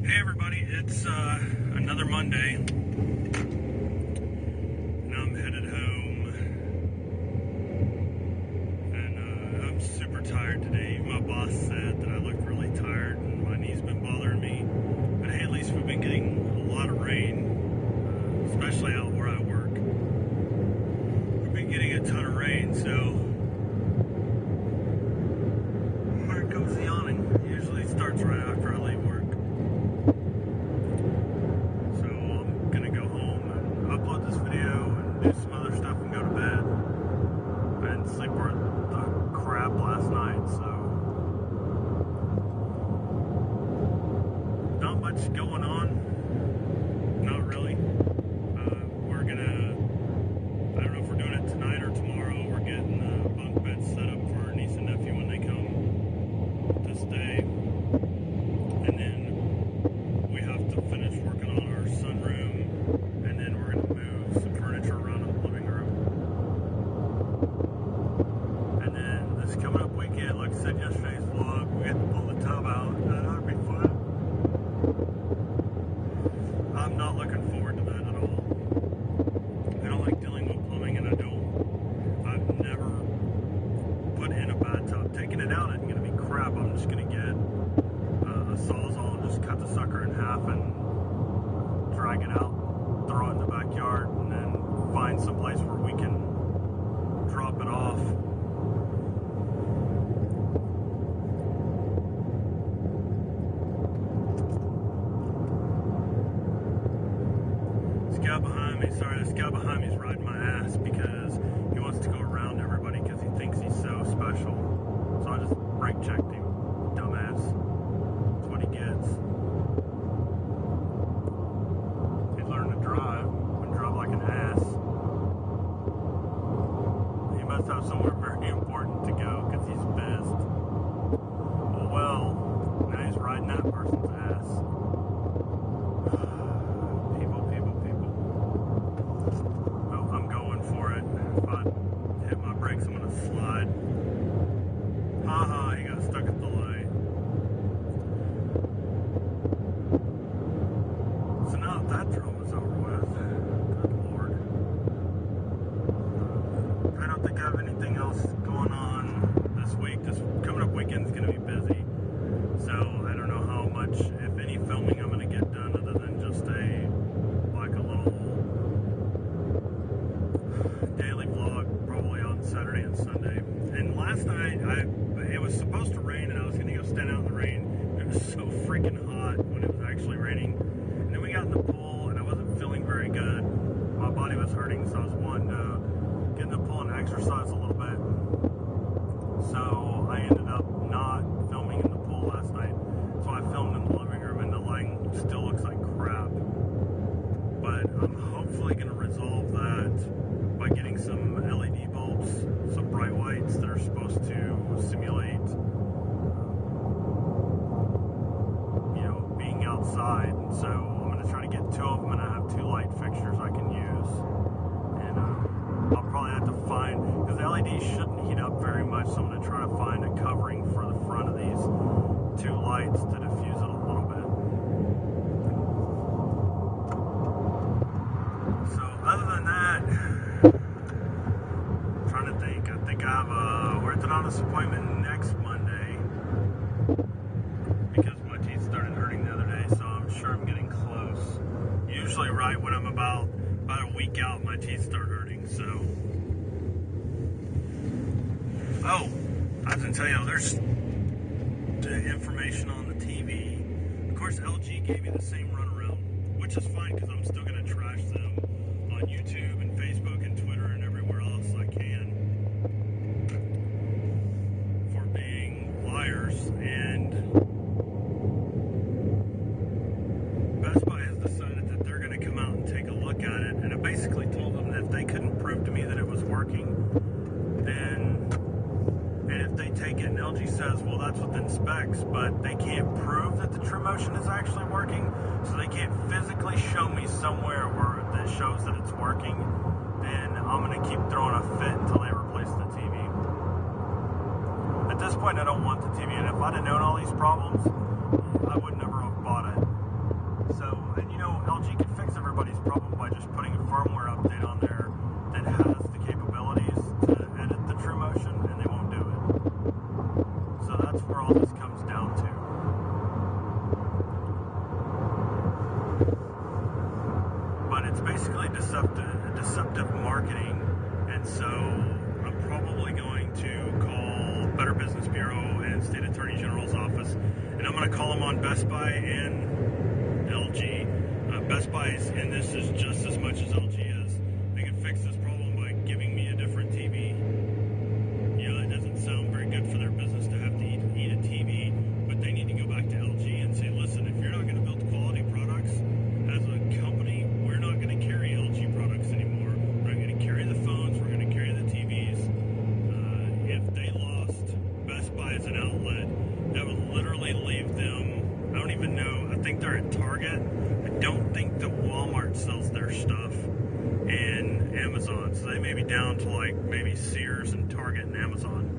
Hey everybody, it's another Monday, and I'm headed home, and I'm super tired today. My boss said that I look really tired, and my knee's been bothering me, but hey, at least we've been getting a lot of rain, especially out where I work. We've been getting a ton of rain, so here comes the yawning. It usually starts right after I leave work. Do some other stuff and go to bed. I didn't sleep worth the crap last night, so not much going on. Not really. We're gonna, I don't know if we're doing it tonight or tomorrow. We're getting bunk beds set up for our niece and nephew when they come to stay, and then we have to finish working on our sunroom, and then we're gonna move some furniture around in the living room. And then this coming up weekend, like I said yesterday's vlog, we have to pull the tub out. That'll be fun. I'm not looking forward to that at all. I don't like dealing with plumbing, and I've never put in a bathtub. Taking it out isn't going to be crap. I'm just going to get a Sawzall and just cut the sucker in half and drag it out, throw it in the backyard, and then find some place where we can drop it off. This guy behind me, this guy behind me is riding my ass because he wants to go around everybody because he thinks he's so special. So I just brake checked him, dumbass. That's what he gets. He's learning to drive and drive like an ass. He must have somewhere very important to go because he's pissed. Well, now he's riding that person's ass. People. Oh, I'm going for it. If I hit my brakes, I'm gonna slide. Haha, he got stuck at the light. So now that drama's over with, good lord. I don't think I have anything else going on this week. This coming up weekend's going to be busy. So I don't know how much, if any, filming I'm going to get done other than just a little daily vlog, probably on Saturday and Sunday. And last night, it was supposed to rain, and I was going to go stand out in the rain. It was so freaking hot when it was actually raining. And then we got in the pool, and I wasn't feeling very good. My body was hurting, so I was wanting to get in the pool and exercise a little bit. So I ended up not filming in the pool last night. So I filmed in the living room, and the lighting still looks like crap. But I'm hopefully going to resolve that by getting some LED bulbs, some bright whites that are supposed to simulate, being outside. And so I'm going to try to get two of them, and I have two light fixtures I can use. And I'll probably have to find, because the LEDs shouldn't heat up very much, so I'm going to try to find a covering for the front of these two lights to diffuse it a little bit. So other than that, I'm trying to think. I think I have a orthodontist appointment next Monday because my teeth started hurting the other day, so I'm sure I'm getting close. Usually right when I'm about a week out, my teeth start hurting, so. Oh, I was going to tell you, there's the information on the TV. Of course, LG gave me the same runaround, which is fine because I'm still going to trash them on YouTube and Facebook and Twitter and everywhere else I can for being liars. And Best Buy has decided that they're going to come out and take a look at it. And I basically told them that if they couldn't prove to me that it was working, and if they take it and LG says, well, that's within specs, but they can't prove that the TrueMotion is actually working, so they can't physically show me somewhere where that shows that it's working, then I'm going to keep throwing a fit until they replace the TV. At this point, I don't want the TV, and if I'd have known all these problems, I would never have bought it. somebody's problem by just putting a firmware update on there that has the capabilities to edit the TrueMotion, and they won't do it. So that's where all this comes down to. But it's basically deceptive marketing, and so I'm probably going to call Better Business Bureau and State Attorney General's office, and I'm going to call them on Best Buy and LG. Best Buy is in this is just as much as LG is. They can fix this problem by giving me a different TV. You know, it doesn't sound very good for their business to have to eat a TV, but they need to go back to LG and say, listen, if you're not going to build quality products as a company, we're not going to carry LG products anymore. We're not going to carry the phones. We're going to carry the TVs. If they lost Best Buy as an outlet, that would literally leave them, I don't even know, I think they're at Target. I don't think that Walmart sells their stuff, and Amazon. So they may be down to like maybe Sears and Target and Amazon.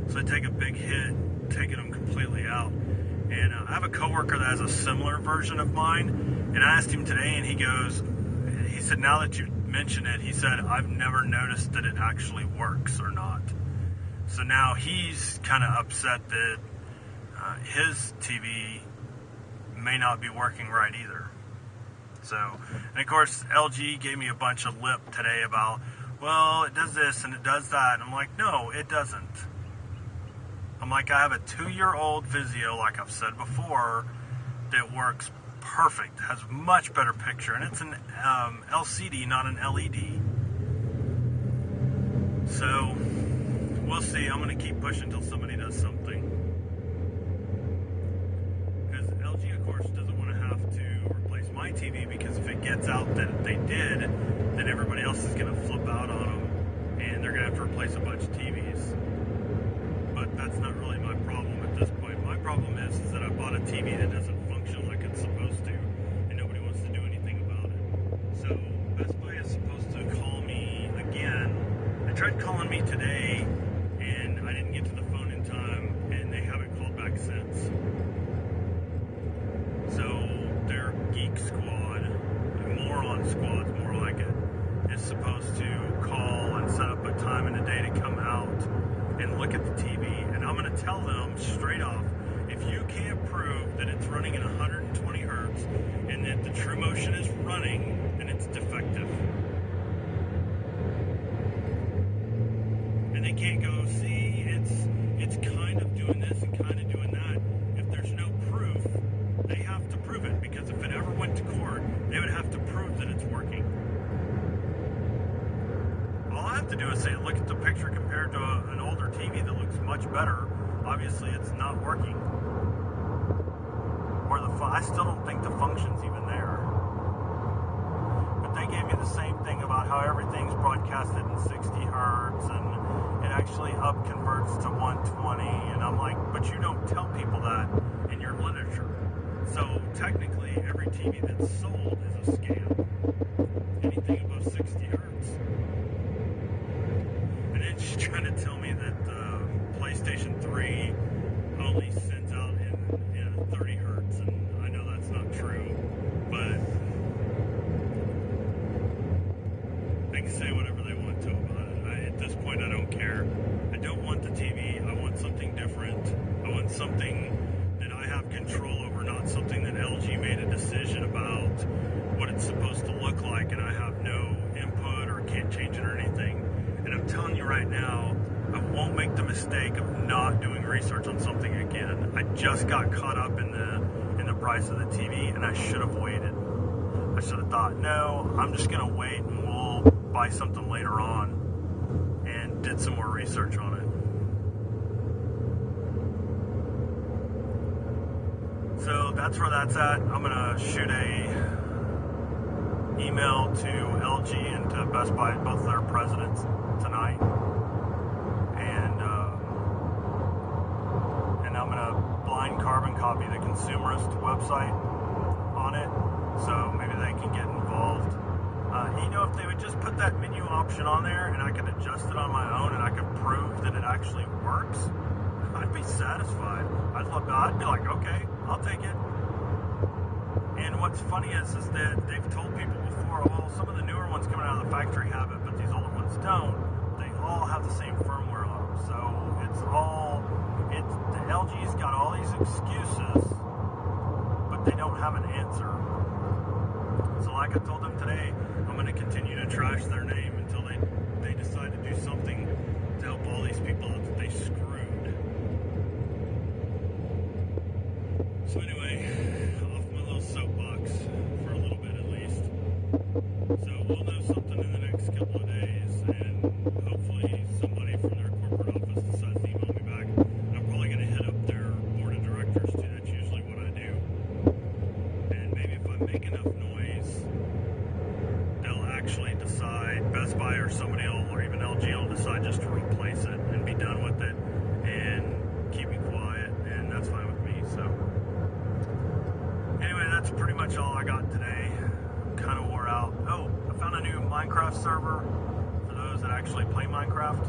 So they take a big hit, taking them completely out. And I have a coworker that has a similar version of mine, and I asked him today, and he said, now that you mention it, he said, I've never noticed that it actually works or not. So now he's kind of upset that his TV may not be working right either. So, and of course, LG gave me a bunch of lip today about, well, it does this and it does that. And I'm like, no, it doesn't. I'm like, I have a 2-year-old Vizio, like I've said before, that works perfect, has much better picture, and it's an LCD, not an LED. So, we'll see. I'm going to keep pushing until somebody does something. Because LG, of course, doesn't want to have to replace my TV, because if it gets out that they did, then everybody else is going to flip out on them, and they're going to have to replace a bunch of TVs. But that's not really my problem at this point. My problem is that I bought a TV that doesn't function like it's supposed to, and nobody wants to do anything about it. So Best Buy is supposed to call me again. They tried calling me today, and I didn't get to the phone in time, and they haven't called back since. So their geek squad, moron squad, more like it, is supposed to call and set up a time and a day to come out and look at the TV, and I'm going to tell them straight off, if you can't prove that it's running at 120 hertz and that the TrueMotion is running, then it's defective. And they can't go, see, it's kind of doing this and kind of doing that. If there's no proof, they have to prove it, because if it ever went to court, they would have to prove that it's working. All I have to do is say, look at the picture compared to an older TV that looks much better. Obviously, it's not working. Or I still don't think the function's even there. But they gave me the same thing about how everything's broadcasted in 60 hertz and it actually up converts to 120. And I'm like, but you don't tell people that in your literature. So technically, every TV that's sold is a scam. Anything above 60 hertz. And then she's trying to tell me that the PlayStation 3 only sends out in 30 hertz, and I know that's not true, but they can say whatever they want to about it. At this point, I don't care. I don't want the TV. I want something different. I want something that I have control over, not something that LG made a decision about what it's supposed to look like, and I have no input or can't change it or anything. And I'm telling you right now, I won't make the mistake of not doing research on something again. I just got caught up in the price of the TV, and I should have waited. I should have thought, no, I'm just going to wait and we'll buy something later on, and did some more research on it. So that's where that's at. I'm going to shoot a email to LG and to Best Buy, both their presidents, tonight. And I'm going to blind carbon copy the Consumerist website on it, so maybe they can get involved. If they would just put that menu option on there and I could adjust it on my own and I could prove that it actually works, I'd be satisfied. I'd be like, okay, I'll take it. And what's funny is that they've told people before, well, some of the newer ones coming out of the factory have it, but these older ones don't. They all have the same firmware on them. So the LG's got all these excuses, but they don't have an answer. So like I told them today, I'm going to continue to trash their name until they decide to do something to help all these people out that they screwed. So anyway, off my little soapbox for a little bit at least. So we'll know something in the next couple of days, and hopefully somebody from their corporate office decides to email me back. I'm probably going to hit up their board of directors too. That's usually what I do. And maybe if I make enough noise, they'll actually decide, Best Buy or somebody else, or even LG will decide just to replace it and be done with it and keep it quiet, and that's fine with me. So anyway, that's pretty much all I got today. I'm kind of wore out. Oh, I found a new Minecraft server for those that actually play Minecraft.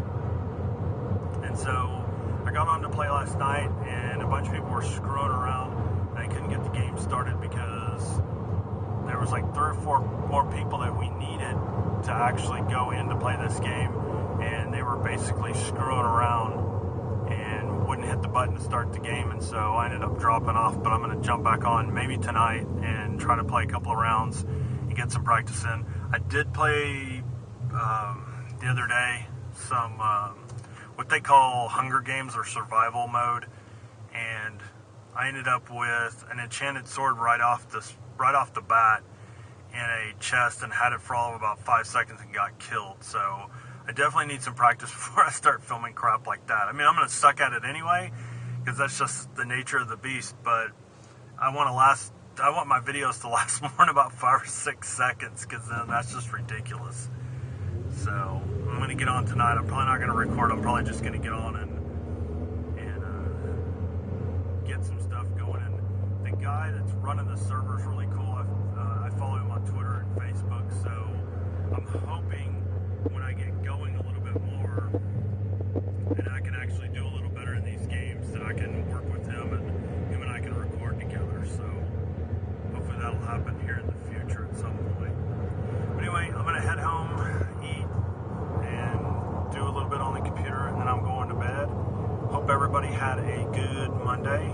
And so I got on to play last night, and a bunch of people were screwing around. I couldn't get the game started because there was like 3 or 4 more people that we needed to actually go in to play this game, and they were basically screwing around and wouldn't hit the button to start the game, and so I ended up dropping off. But I'm going to jump back on maybe tonight and try to play a couple of rounds and get some practice in. I did play the other day some what they call Hunger Games or survival mode, and I ended up with an enchanted sword right off the bat in a chest, and had it for all of about 5 seconds and got killed. So I definitely need some practice before I start filming crap like that. I mean, I'm going to suck at it anyway, because that's just the nature of the beast, but I want my videos to last more than about 5 or 6 seconds, because then that's just ridiculous. So I'm going to get on tonight. I'm probably not going to record. I'm probably just going to get on and get some stuff going. And the guy that's running the server is really cool. I follow him on Twitter and Facebook, so I'm hoping when I get going a little bit more and I can actually do a little better in these games, that I can work with him and I can record together. So hopefully that'll happen here in the future at some point. But anyway, I'm going to head home, eat, and do a little bit on the computer, and then I'm going to bed. Hope everybody had a good Monday,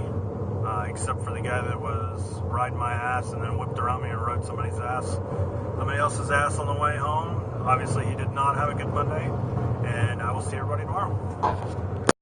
except for the guy that was riding my ass and then whipped around me and rode somebody else's ass on the way home. Obviously, he did not have a good Monday, and I will see everybody tomorrow.